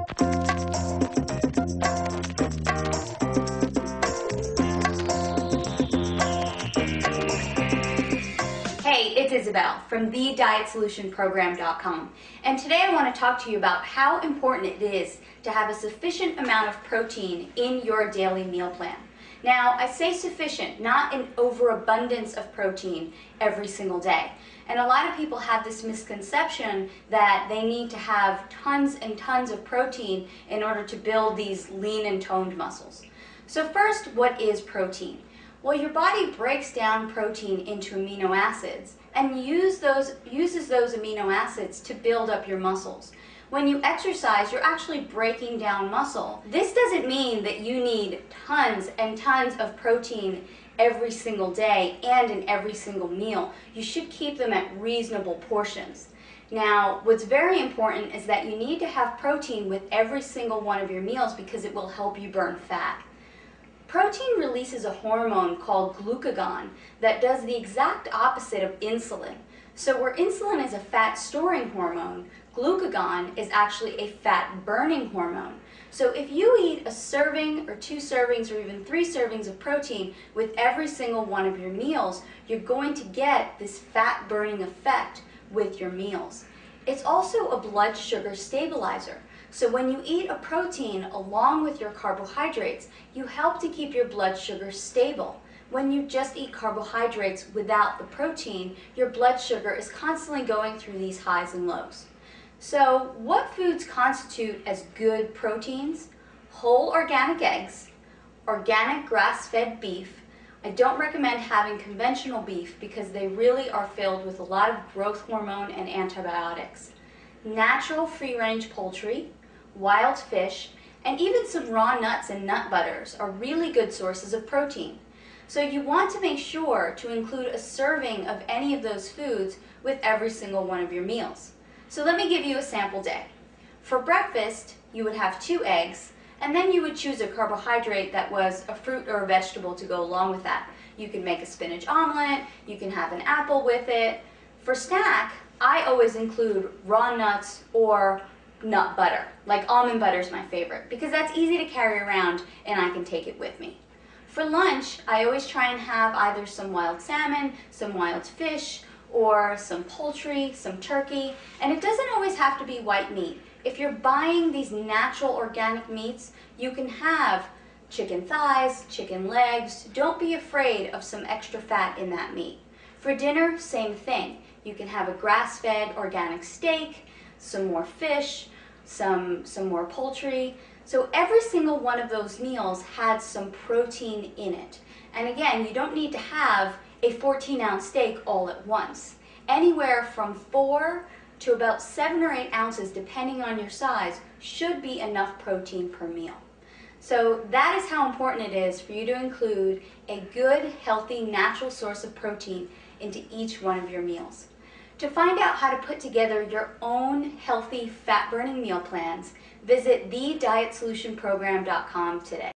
Hey, it's Isabel from TheDietSolutionProgram.com, and today I want to talk to you about how important it is to have a sufficient amount of protein in your daily meal plan. Now, I say sufficient, not an overabundance of protein every single day. And a lot of people have this misconception that they need to have tons and tons of protein in order to build these lean and toned muscles. So first, what is protein? Well, your body breaks down protein into amino acids and uses those amino acids to build up your muscles. When you exercise, you're actually breaking down muscle. This doesn't mean that you need tons and tons of protein every single day and in every single meal. You should keep them at reasonable portions. Now, what's very important is that you need to have protein with every single one of your meals because it will help you burn fat. Protein releases a hormone called glucagon that does the exact opposite of insulin. So where insulin is a fat-storing hormone, glucagon is actually a fat-burning hormone. So if you eat a serving or 2 servings or even 3 servings of protein with every single one of your meals, you're going to get this fat-burning effect with your meals. It's also a blood sugar stabilizer. So when you eat a protein along with your carbohydrates, you help to keep your blood sugar stable. When you just eat carbohydrates without the protein, your blood sugar is constantly going through these highs and lows. So what foods constitute as good proteins? Whole organic eggs, organic grass-fed beef. I don't recommend having conventional beef because they really are filled with a lot of growth hormone and antibiotics. Natural free-range poultry, wild fish, and even some raw nuts and nut butters are really good sources of protein. So you want to make sure to include a serving of any of those foods with every single one of your meals. So let me give you a sample day. For breakfast, you would have 2 eggs, and then you would choose a carbohydrate that was a fruit or a vegetable to go along with that. You can make a spinach omelet, you can have an apple with it. For snack, I always include raw nuts or nut butter. Like almond butter is my favorite because that's easy to carry around and I can take it with me. For lunch, I always try and have either some wild salmon, some wild fish, or some poultry, some turkey, and it doesn't always have to be white meat. If you're buying these natural organic meats, you can have chicken thighs, chicken legs. Don't be afraid of some extra fat in that meat. For dinner, same thing. You can have a grass-fed organic steak, some more fish, some more poultry. So every single one of those meals had some protein in it. And again, you don't need to have a 14-ounce steak all at once. Anywhere from 4 to about 7 or 8 ounces, depending on your size, should be enough protein per meal. So that is how important it is for you to include a good, healthy, natural source of protein into each one of your meals. To find out how to put together your own healthy, fat-burning meal plans, visit TheDietSolutionProgram.com today.